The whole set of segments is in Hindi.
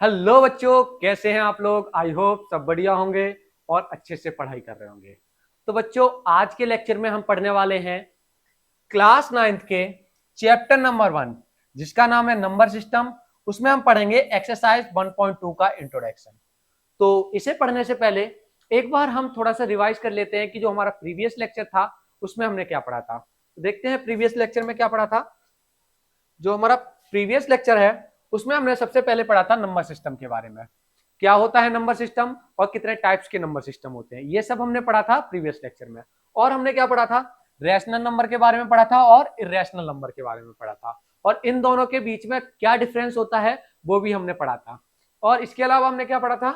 हेलो बच्चों, कैसे हैं आप लोग। आई होप सब बढ़िया होंगे और अच्छे से पढ़ाई कर रहे होंगे। तो बच्चों, आज के लेक्चर में हम पढ़ने वाले हैं क्लास नाइन्थ के चैप्टर नंबर 1, जिसका नाम है नंबर सिस्टम। उसमें हम पढ़ेंगे एक्सरसाइज 1.2 का इंट्रोडक्शन। तो इसे पढ़ने से पहले एक बार हम थोड़ा सा रिवाइज कर लेते हैं कि जो हमारा प्रीवियस लेक्चर था उसमें हमने क्या पढ़ा था। तो देखते हैं प्रीवियस लेक्चर में क्या पढ़ा था। जो हमारा प्रीवियस लेक्चर है उसमें हमने सबसे पहले पढ़ा था नंबर सिस्टम के बारे में। क्या होता है नंबर सिस्टम और कितने टाइप्स के नंबर सिस्टम होते हैं, ये सब हमने पढ़ा था प्रीवियस लेक्चर में। और हमने क्या पढ़ा था, रैशनल नंबर के बारे में पढ़ा था और इरेशनल नंबर के बारे में पढ़ा था। और इन दोनों के बीच में क्या डिफरेंस होता है वो भी हमने पढ़ा था। और इसके अलावा हमने क्या पढ़ा था,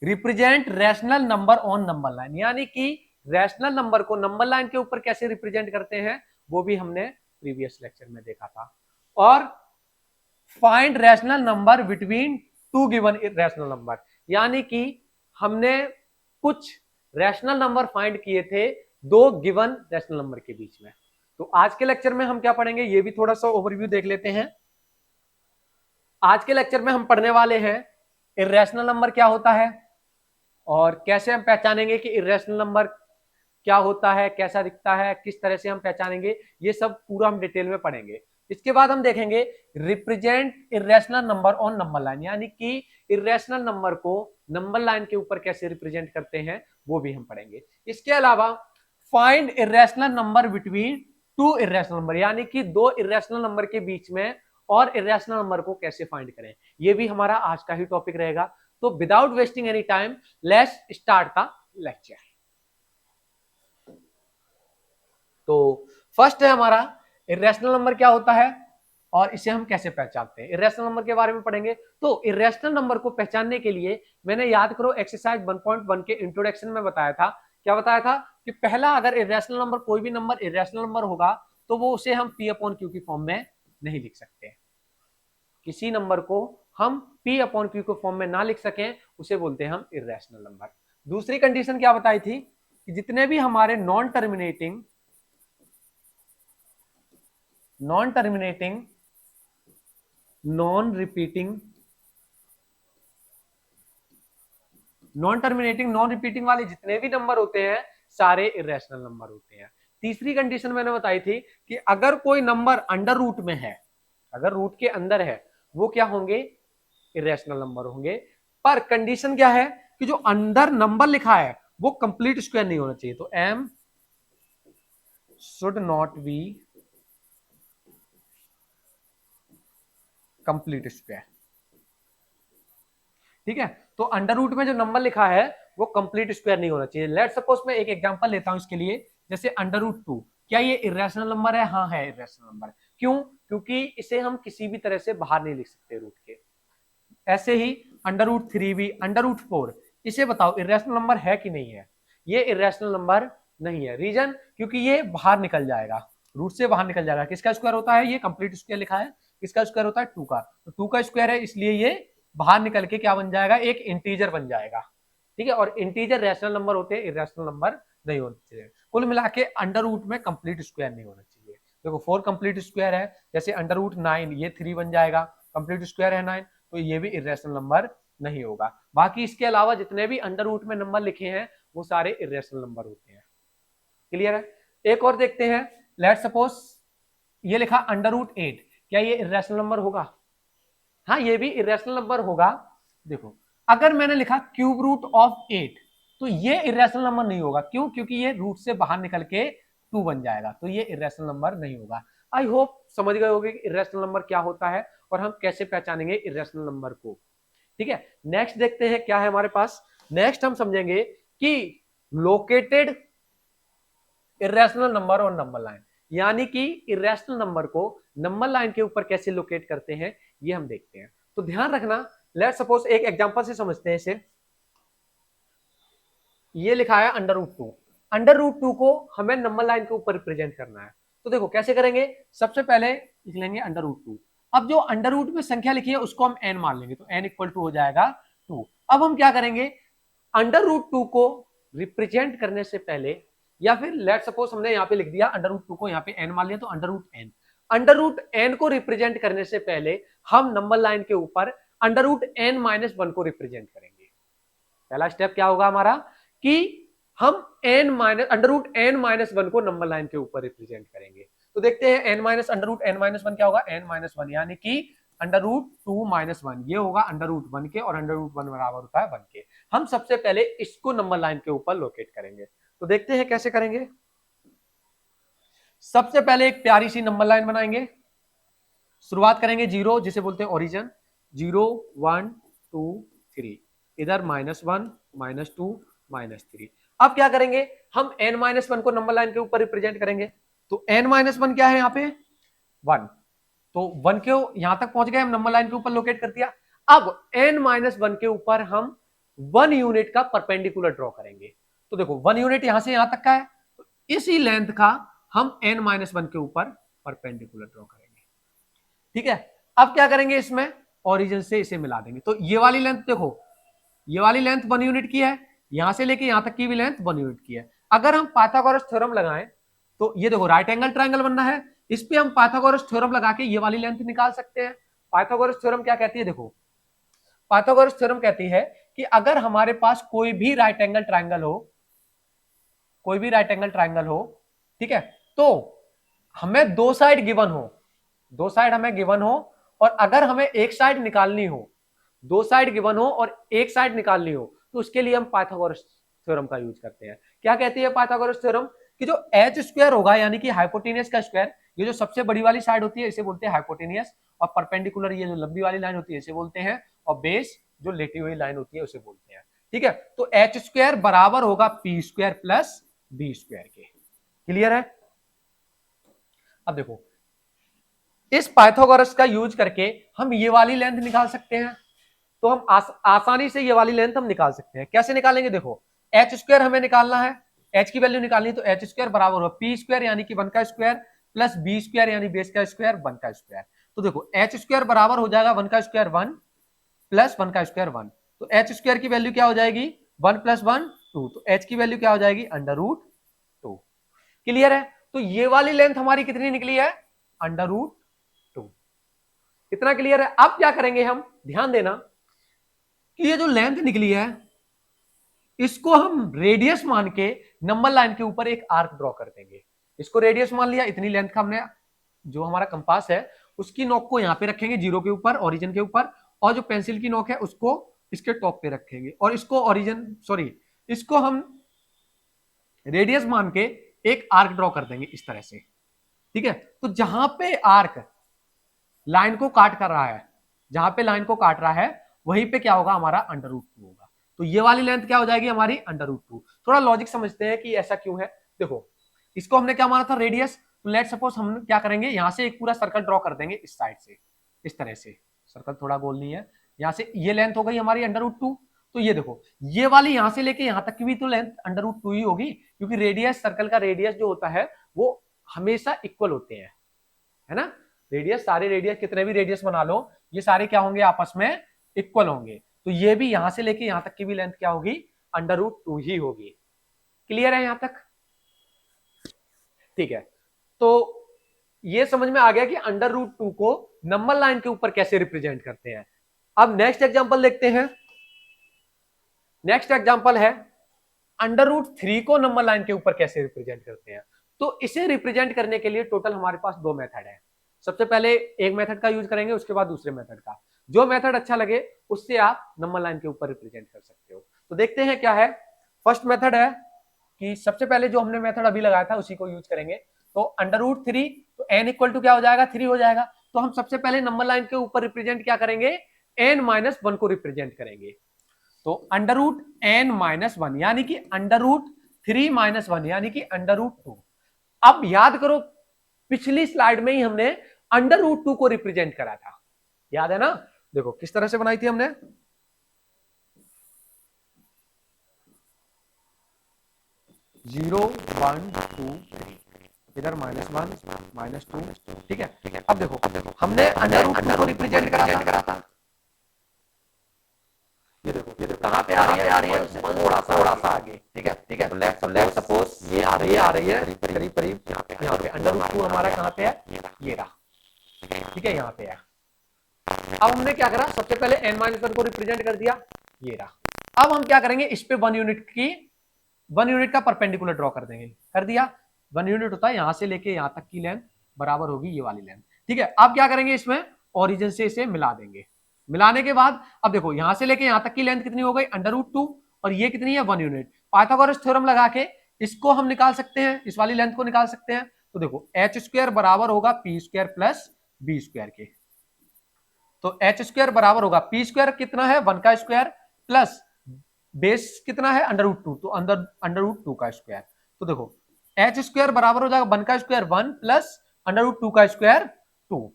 represent rational number on number line, यानी कि रैशनल नंबर को नंबर लाइन के ऊपर कैसे रिप्रेजेंट करते हैं वो भी हमने प्रीवियस लेक्चर में देखा था। और find rational number between two given rational number, यानी कि हमने कुछ रैशनल नंबर फाइंड किए थे दो गिवन रैशनल नंबर के बीच में। तो आज के लेक्चर में हम क्या पढ़ेंगे ये भी थोड़ा सा ओवरव्यू देख लेते हैं। आज के लेक्चर में हम पढ़ने वाले हैं इरेशनल नंबर क्या होता है और कैसे हम पहचानेंगे कि इरेशनल नंबर क्या होता है, कैसा दिखता है, किस तरह से हम पहचानेंगे, ये सब पूरा हम डिटेल में पढ़ेंगे। इसके बाद हम देखेंगे represent irrational number on number line, यानी कि इरेशनल नंबर को नंबर लाइन के ऊपर कैसे रिप्रेजेंट करते हैं वो भी हम पढ़ेंगे। इसके अलावा find irrational number between two irrational number, यानी कि दो इरेशनल नंबर के बीच में और इरेशनल नंबर को कैसे फाइंड करें, ये भी हमारा आज का ही टॉपिक रहेगा। तो without wasting any time let's start the lecture. तो फर्स्ट है हमारा इरेशनल नंबर क्या होता है और इसे हम कैसे पहचानते हैं। इरेशनल नंबर के बारे में पढ़ेंगे। तो इरेशनल नंबर को पहचानने के लिए मैंने याद करो एक्सरसाइज 1.1 के इंट्रोडक्शन में बताया था। क्या बताया था कि पहला अगर इरेशनल नंबर, कोई भी नंबर इरेशनल नंबर होगा तो वो उसे हम पी अपॉन क्यू की फॉर्म में नहीं लिख सकते। किसी नंबर को हम पी अपॉन क्यू के फॉर्म में ना लिख सकें उसे बोलते हैं हम इरेशनल नंबर। दूसरी कंडीशन क्या बताई थी कि जितने भी हमारे non terminating non repeating non repeating वाले जितने भी नंबर होते हैं सारे इरेशनल नंबर होते हैं। तीसरी कंडीशन मैंने बताई थी कि अगर कोई नंबर अंडर रूट में है, अगर रूट के अंदर है, वो क्या होंगे, इरेशनल नंबर होंगे। पर कंडीशन क्या है कि जो अंदर नंबर लिखा है वो कंप्लीट स्क्वायर नहीं होना चाहिए। तो m should not be complete square. ठीक है, तो अंडर रूट में जो नंबर लिखा है वो कंप्लीट स्क्वायर नहीं होना चाहिए। लेट सपोज मैं एक एग्जांपल लेता हूं इसके लिए, जैसे अंडर रूट 2, क्या ये इरेशनल नंबर है? हाँ है इरेशनल नंबर। क्यों? क्योंकि इसे हम किसी भी तरह से बाहर नहीं लिख सकते रूट के। ऐसे ही अंडर रूट 3 भी, अंडर रूट 4, इसे बताओ इरेशनल नंबर है कि नहीं है? ये इरेशनल नंबर नहीं है। रीजन, क्योंकि ये बाहर निकल जाएगा, रूट से बाहर निकल जाएगा। किसका स्क्वायर होता है? ये कंप्लीट स्क्वायर लिखा है, किसका स्क्वायर होता है? 2 का। तो 2 का स्क्वायर है, इसलिए ये बाहर निकल के क्या बन जाएगा? एक इंटीजर बन जाएगा। ठीक है, और इंटीजर रैशनल नंबर होते हैं, इरेशनल नंबर नहीं होने चाहिए। कुल मिला के अंडर रूट में कंप्लीट स्क्वायर नहीं होना चाहिए। देखो 4 कंप्लीट स्क्वायर है, जैसे अंडर रूट 9, ये 3 बन जाएगा, कंप्लीट स्क्वायर है 9, तो ये भी इरेशनल नंबर नहीं होगा। बाकी इसके अलावा जितने भी अंडर रूट में नंबर लिखे हैं वो सारे इरेशनल नंबर होते हैं। क्लियर है? एक और देखते हैं। लेट सपोज ये लिखा अंडर रूट 8, क्या ये इरेशनल नंबर होगा? हाँ, ये भी इरेशनल नंबर होगा। देखो अगर मैंने लिखा क्यूब रूट ऑफ 8 तो ये इरेशनल नंबर नहीं होगा। क्यों? क्योंकि ये रूट से बाहर निकल के 2 बन जाएगा, तो ये इरेशनल नंबर नहीं होगा। आई होप समझ गए होंगे कि इरेशनल नंबर क्या होता है और हम कैसे पहचानेंगे इरेशनल नंबर को। ठीक है, नेक्स्ट देखते हैं क्या है हमारे पास। नेक्स्ट हम समझेंगे कि लोकेटेड इरेशनल नंबर और नंबर लाइन, यानी कि इरेशनल नंबर को नंबर लाइन के ऊपर कैसे लोकेट करते हैं ये हम देखते हैं। तो ध्यान रखना, लेट सपोज एक एग्जांपल से समझते हैं इसे। ये लिखा है अंडर रूट 2, अंडर रूट 2 को हमें नंबर लाइन के ऊपर रिप्रेजेंट करना है। तो देखो कैसे करेंगे। सबसे पहले लिख लेंगे अंडर रूट 2। अब जो अंडर रूट में संख्या लिखी है उसको हम n मान लेंगे, तो n इक्वल टू हो जाएगा 2। अब हम क्या करेंगे, अंडर रूट 2 को रिप्रेजेंट करने से पहले, या फिर लेट सपोज हमने यहाँ पे लिख दिया अंडर रूट 2 को यहाँ पे n मान लिया, तो अंडर रूट n को रिप्रेजेंट करने से पहले हम नंबर लाइन के ऊपर under root n minus one को रिप्रेजेंट करेंगे। पहला स्टेप क्या होगा हमारा कि हम under root n minus one को नंबर लाइन के ऊपर रिप्रेजेंट करेंगे। तो देखते हैं n minus under root n minus one क्या होगा, n माइनस वन यानी कि under root two minus one, ये होगा अंडर रूट वन के, और अंडर रूट वन बराबर होता है वन के। हम सबसे पहले इसको नंबर लाइन के ऊपर लोकेट करेंगे। तो देखते हैं कैसे करेंगे। सबसे पहले एक प्यारी सी नंबर लाइन बनाएंगे, शुरुआत करेंगे जीरो, जिसे बोलते हैं ओरिजिन, 0 1 2 3, इधर minus one minus two minus three. अब क्या करेंगे, हम n माइनस वन को नंबर लाइन के ऊपर रिप्रेजेंट करेंगे। तो n माइनस वन क्या है यहाँ पे, वन, तो वन के यहां तक पहुंच गए, हम नंबर लाइन के ऊपर लोकेट कर दिया। अब n माइनस वन के ऊपर हम 1 यूनिट का परपेंडिकुलर ड्रॉ करेंगे। तो देखो 1 यूनिट यहां से यहां तक का है, तो इसी लेंथ का हम n माइनस वन के ऊपर परपेंडिकुलर ड्रॉ करेंगे। ठीक है, अब क्या करेंगे, इसमें ओरिजिन से इसे मिला देंगे। तो ये वाली लेंथ देखो, ये वाली लेंथ 1 यूनिट की है, यहां से लेके यहां तक की भी लेंथ 1 यूनिट की है। अगर हम पाइथागोरस थ्योरम लगाएं तो ये देखो राइट एंगल ट्रायंगल बनना है, इस पे हम पाइथागोरस थ्योरम लगा के ये वाली लेंथ निकाल सकते हैं। पाइथागोरस थ्योरम क्या कहती है, देखो पाइथागोरस थ्योरम कहती है कि अगर हमारे पास कोई भी राइट एंगल ट्रायंगल हो, कोई भी राइट एंगल ट्रायंगल हो, ठीक है, तो हमें दो साइड गिवन हो, दो साइड हमें गिवन हो, और अगर हमें एक साइड निकालनी हो, दो साइड गिवन हो और एक साइड निकालनी हो, तो उसके लिए हम पाइथागोरस थ्योरम का यूज करते हैं। क्या कहती है पाइथागोरस थ्योरम, कि जो एच स्क्वायर होगा यानी कि हाइपोटेनियस का स्क्वायर, ये जो सबसे बड़ी वाली साइड होती है इसे बोलते हैं हाइपोटेनियस, और परपेंडिकुलर ये जो लंबी वाली लाइन होती है इसे बोलते हैं, और बेस जो लेटी हुई लाइन होती है उसे बोलते हैं। ठीक है, तो एच स्क्वायर बराबर होगा P square plus B square के। क्लियर है। अब देखो इस पाइथागोरस का यूज करके हम ये वाली लेंथ निकाल सकते हैं। तो हम आसानी से ये वाली लेंथ हम निकाल सकते हैं। कैसे निकालेंगे, देखो एच स्क्वायर हमें निकालना है, एच की वैल्यू निकालनी है, तो एच स्क्वायर बराबर हो पी स्क्वायर यानी कि वन का स्क्वायर प्लस बी स्क्वायर यानी बेस का स्क्वायर वन का स्क्वायर। तो देखो एच स्क्वायर बराबर हो जाएगा वन का स्क्वायर वन प्लस वन का स्क्वायर वन, तो एच स्क्वायर की वैल्यू क्या हो जाएगी, वन प्लस वन टू, तो एच की वैल्यू क्या हो जाएगी, अंडर रूट टू। क्लियर है। तो ये वाली लेंथ हमारी कितनी निकली है, अंडर रूट टू। इतना क्लियर है। अब क्या करेंगे हम, ध्यान देना कि ये जो लेंथ निकली है इसको हम रेडियस मान के नंबर लाइन के ऊपर एक आर्क ड्रॉ कर देंगे। इसको रेडियस मान लिया, इतनी लेंथ का हमने, जो हमारा कंपास है उसकी नोक को यहां पे रखेंगे जीरो के ऊपर, ओरिजिन के ऊपर, और जो पेंसिल की नोक है उसको इसके टॉप पे रखेंगे, और इसको इसको हम रेडियस मान के एक आर्क ड्रॉ कर देंगे इस तरह से। ठीक है, तो जहां पे आर्क लाइन को काट कर रहा है, जहां पे लाइन को काट रहा है वहीं पे क्या होगा, हमारा अंडर रूट टू होगा। तो ये वाली लेंथ क्या हो जाएगी हमारी, अंडर रूट टू। थोड़ा लॉजिक समझते हैं कि ऐसा क्यों है। देखो इसको हमने क्या माना था, रेडियस, तो लेट सपोज हम क्या करेंगे, यहां से एक पूरा सर्कल ड्रॉ कर देंगे इस साइड से, इस तरह से, सर्कल थोड़ा गोल नहीं है, यहां से ये लेंथ हो गई हमारी अंडर रूट टू। तो ये देखो ये वाली यहां से लेके यहां तक की भी तो लेंथ अंडर रूट टू ही होगी, क्योंकि रेडियस, सर्कल का रेडियस जो होता है वो हमेशा इक्वल होते हैं, है ना। रेडियस, सारे रेडियस, कितने भी रेडियस बना लो, ये सारे क्या होंगे, आपस में इक्वल होंगे। तो ये भी यहां से लेके यहां तक की भी लेंथ क्या होगी, अंडर रूट टू ही होगी। क्लियर है यहां तक। ठीक है, तो ये समझ में आ गया कि अंडर रूट टू को नंबर लाइन के ऊपर कैसे रिप्रेजेंट करते हैं। अब नेक्स्ट एग्जांपल देखते हैं। नेक्स्ट एग्जांपल है अंडर रूट थ्री को नंबर लाइन के ऊपर कैसे रिप्रेजेंट करते हैं। तो इसे रिप्रेजेंट करने के लिए टोटल हमारे पास दो मेथड है। सबसे पहले एक मेथड का यूज करेंगे, उसके बाद दूसरे मेथड का। जो मेथड अच्छा लगे उससे आप नंबर लाइन के ऊपर रिप्रेजेंट कर सकते हो। तो देखते हैं क्या है। फर्स्ट मेथड है कि सबसे पहले जो हमने मेथड अभी लगाया था उसी को यूज करेंगे। तो अंडर रूट थ्री, तो एन इक्वल टू क्या हो जाएगा, थ्री हो जाएगा। तो हम सबसे पहले नंबर लाइन के ऊपर रिप्रेजेंट क्या करेंगे, एन माइनस वन को रिप्रेजेंट करेंगे। तो under root N minus one यानी कि under root three minus one यानी कि अंडर रूट टू। अब याद करो पिछली स्लाइड में ही हमने अंडर रूट टू को रिप्रेजेंट करा था, याद है ना। देखो किस तरह से बनाई थी हमने, जीरो वन टू, इधर माइनस वन माइनस टू। ठीक है, अब देखो हमने अंडर रूट टू को रिप्रेजेंट करा था। ये देखो कहां पे आ रही है थोड़ा सा आगे। ठीक है, लेट्स सपोज ये आ रही है करीब करीब यहाँ पे अंडर रूट टू हमारा कहां पे है, ये रहा। ठीक है, यहाँ पे है। अब हमने क्या करा, सबसे पहले n-1 को रिप्रेजेंट कर दिया, ये रहा। अब हम क्या करेंगे, इस पे 1 यूनिट का परपेंडिकुलर ड्रॉ कर देंगे, कर दिया। 1 यूनिट होता है यहां से लेके यहां तक की लेंथ बराबर होगी ये वाली लेंथ, ठीक है। अब क्या करेंगे, इसमें ओरिजिन से इसे मिला देंगे। मिलाने के बाद अब देखो यहां से लेके यहां तक की लेंथ कितनी हो गई, √2, और ये कितनी है, 1 यूनिट। पाइथागोरस थ्योरम लगा के इसको हम निकाल सकते हैं, इस वाली लेंथ को निकाल सकते हैं। तो देखो h² बराबर होगा p² प्लस b² के। तो h² बराबर होगा p² कितना है, 1 का स्क्वायर प्लस बेस कितना है, √2, तो अंदर √2 का स्क्वायर। तो देखो h² बराबर हो जाएगा 1 का स्क्वायर 1 प्लस √2 का स्क्वायर 2।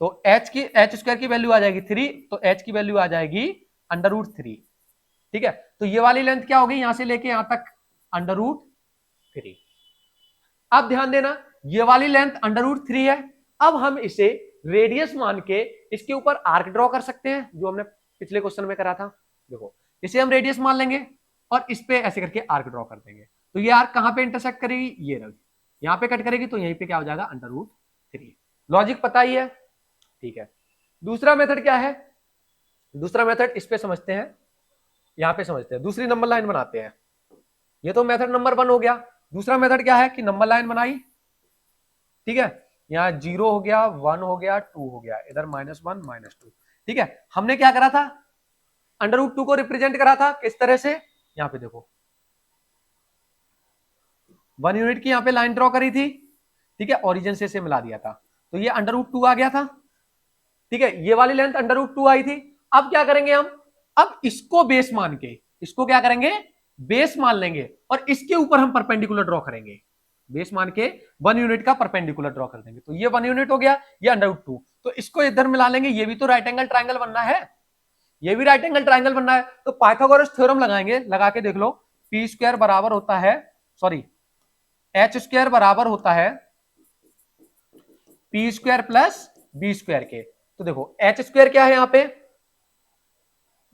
तो h² की वैल्यू आ जाएगी 3, तो h की वैल्यू आ जाएगी √3, ठीक है। तो ये वाली लेंथ क्या होगी, यहां से लेके यहां तक √3। अब ध्यान देना, ये वाली लेंथ √3 है। अब हम इसे रेडियस मान के इसके ऊपर आर्क ड्रॉ कर सकते हैं, जो हमने पिछले क्वेश्चन में करा था। देखो इसे हम रेडियस मान लेंगे और इस पे ऐसे करके आर्क ड्रॉ कर देंगे। तो ये आर्क कहां पे इंटरसेक्ट करेगी, ये रही, यहां पे कट करेगी, तो यहीं पे क्या हो जाएगा, √3। लॉजिक पता ही है, ठीक है। दूसरा मेथड क्या है, दूसरा मेथड इस पे समझते हैं, यहां पे समझते हैं। दूसरी नंबर लाइन बनाते हैं। ये तो मेथड नंबर 1 हो गया। दूसरा मेथड क्या है कि नंबर लाइन बनाई, ठीक है। यहाँ 0 हो गया, 1 हो गया, 2 हो गया, इधर -1 -2, ठीक है। हमने क्या करा था, √2 को रिप्रेजेंट करा था किस तरह से, यहाँ पे देखो 1 यूनिट की यहाँ पे लाइन ड्रॉ करी थी, ठीक है, ओरिजिन से इसे मिला दिया था, तो ये √2 आ गया था, ठीक है। ये वाली लेंथ √2 आई थी। अब क्या करेंगे हम, अब इसको बेस मान के, इसको क्या करेंगे, बेस मान लेंगे और इसके ऊपर हम परपेंडिकुलर ड्रॉ करेंगे। बेस मान के 1 यूनिट का परपेंडिकुलर ड्रॉ कर देंगे। तो ये 1 यूनिट हो गया, ये √2, तो इसको इधर मिला लेंगे। ये भी तो राइट एंगल ट्रायंगल बनना है, ये भी राइट एंगल ट्रायंगल बनना है। तो पाइथागोरस थ्योरम लगाएंगे, लगा के देख लो, p² बराबर होता है, सॉरी h² बराबर होता है p² प्लस b² के। तो देखो h² क्या है, यहां पे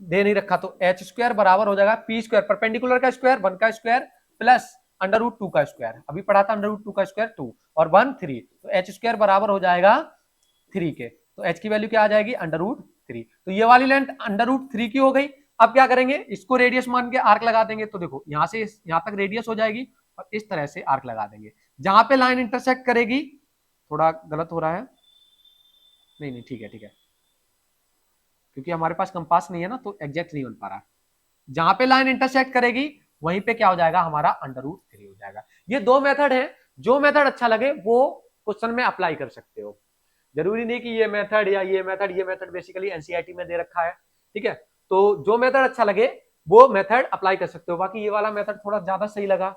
दे नहीं रखा, तो h² बराबर हो जाएगा p², परपेंडिकुलर का स्क्वायर 1 का स्क्वायर प्लस √2 का स्क्वायर, अभी पढ़ा था √2 का स्क्वायर 2 और 1 3, तो h² बराबर हो जाएगा 3 के। तो h की वैल्यू क्या आ जाएगी, √3। तो ये वाली लेंथ √3 की हो गई। अब क्या करेंगे, इसको रेडियस मान के आर्क लगा देंगे। तो देखो यहां से यहां तक रेडियस हो जाएगी और इस तरह से आर्क लगा देंगे। जहां पे लाइन इंटरसेक्ट करेगी, थोड़ा गलत हो रहा है, नहीं नहीं ठीक है ठीक है, क्योंकि हमारे पास कंपास नहीं है ना, तो एग्जैक्ट नहीं बन पा रहा। जहां पे लाइन इंटरसेक्ट करेगी वहीं पे क्या हो जाएगा, हमारा √3 हो जाएगा। ये दो मेथड है, जो मेथड अच्छा लगे वो क्वेश्चन में अप्लाई कर सकते हो। जरूरी नहीं कि ये मेथड या ये मेथड, ये मेथड बेसिकली एनसीईआरटी में दे रखा है, ठीक है। तो जो मेथड अच्छा लगे वो मेथड अप्लाई कर सकते हो। बाकी ये वाला मेथड थोड़ा ज्यादा सही लगा,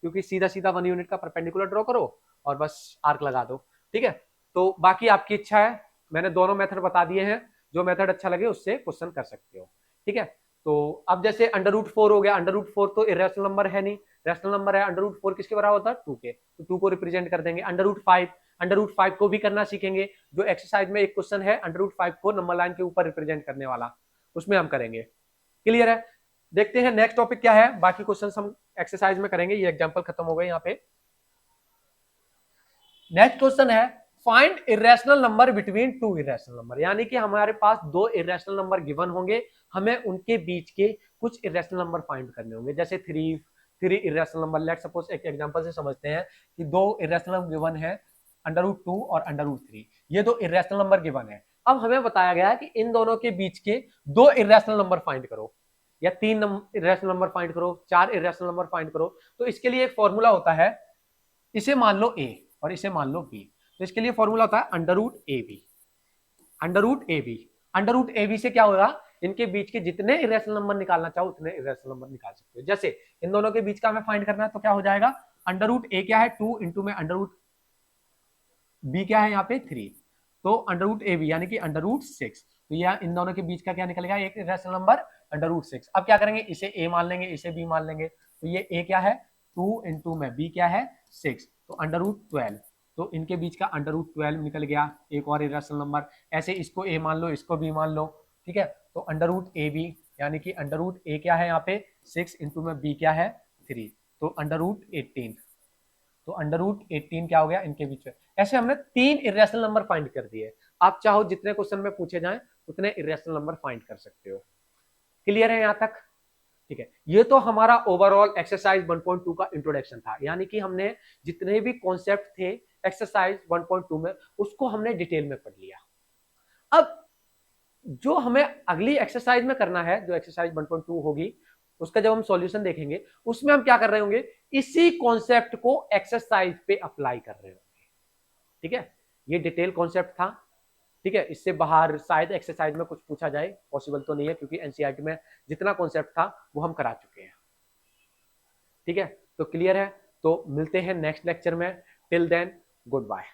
क्योंकि सीधा सीधा 1 यूनिट का परपेंडिकुलर ड्रॉ करो और बस आर्क लगा दो, ठीक है। तो बाकी आपकी इच्छा है, मैंने दोनों मेथड बता दिए हैं, जो मेथड अच्छा लगे उससे क्वेश्चन कर सकते हो, ठीक है। तो अब जैसे √4 हो गया, √4 तो इरेशनल नंबर है नहीं, रैशनल नंबर है। √4 किसके बराबर होता है, 2 के, तो 2 को रिप्रेजेंट कर देंगे। √5 को भी करना सीखेंगे, जो एक्सरसाइज में एक क्वेश्चन है √5 को नंबर लाइन के ऊपर रिप्रेजेंट करने वाला, उसमें हम करेंगे। क्लियर है, देखते हैं नेक्स्ट टॉपिक क्या है। बाकी क्वेश्चन हम एक्सरसाइज में करेंगे, ये एग्जांपल खत्म हो गए यहाँ पे। नेक्स्ट क्वेश्चन है, find irrational number between 2 irrational number, यानी कि हमारे पास 2 इरेशनल नंबर गिवन होंगे, हमें उनके बीच के कुछ इरेशनल नंबर फाइंड करने होंगे। जैसे 3 इरेशनल नंबर, लेट सपोज एक एग्जांपल से समझते हैं कि 2 इरेशनल नंबर गिवन है, √2 और √3, ये 2 इरेशनल नंबर गिवन है। अब हमें बताया गया है कि इन दोनों के बीच के 2 इरेशनल नंबर फाइंड करो, या 3 इरेशनल नंबर फाइंड करो, 4 इरेशनल नंबर फाइंड करो। तो इसके लिए एक फॉर्मूला होता है, इसे मान लो a और इसे मान लो b, तो इसके लिए फॉर्मूला होता है √ab। √ab से क्या होगा, इनके बीच के जितने इरेशनल नंबर निकालना चाहो उतने इरेशनल नंबर निकाल सकते हो। जैसे इन दोनों के बीच का हमें फाइंड करना है, तो क्या हो जाएगा, √a क्या है 2 इंटू में √b क्या है यहाँ पे 3, तो √ab यानी कि √6, तो यह इन दोनों के बीच का क्या निकलेगा, एक इरेशनल नंबर √6। अब क्या करेंगे, इसे a मान लेंगे, इसे b मान लेंगे, तो ये a क्या है 2 इंटू में b क्या है 6, तो √12, तो इनके बीच का √12 निकल गया, एक और इरेशनल नंबर। ऐसे इसको a मान लो, इसको b मान लो, ठीक है। तो √ab यानी कि √a क्या है यहाँ पे 6 इंटू में b क्या है 3, तो √18, तो √18 क्या हो गया इनके बीच में। ऐसे हमने 3 इरेशनल नंबर फाइंड कर दिए। आप चाहो जितने क्वेश्चन में पूछे जाएं उतने इरेशनल नंबर फाइंड कर सकते हो। क्लियर है यहाँ तक? ठीक है, ये तो हमारा ओवरऑल एक्सरसाइज 1.2 का इंट्रोडक्शन था, यानी कि हमने जितने भी कॉन्सेप्ट थे एक्सरसाइज 1.2 में उसको हमने डिटेल में पढ़ लिया। अब जो हमें अगली एक्सरसाइज में करना है, जो एक्सरसाइज 1.2 होगी, उसका जब हम सॉल्यूशन देखेंगे उसमें हम क्या कर रहे होंगे, इसी कॉन्सेप्ट को एक्सरसाइज पे अप्लाई कर रहे होंगे। ठीक है, ये डिटेल कॉन्सेप्ट था। ठीक है, इससे बाहर शायद एक्सरसाइज में कुछ पूछा जाए, पॉसिबल तो नहीं है क्योंकि एनसीईआरटी में जितना कॉन्सेप्ट था वो हम करा चुके हैं। ठीक है, तो क्लियर है, तो मिलते हैं नेक्स्ट लेक्चर में। Till then good bye.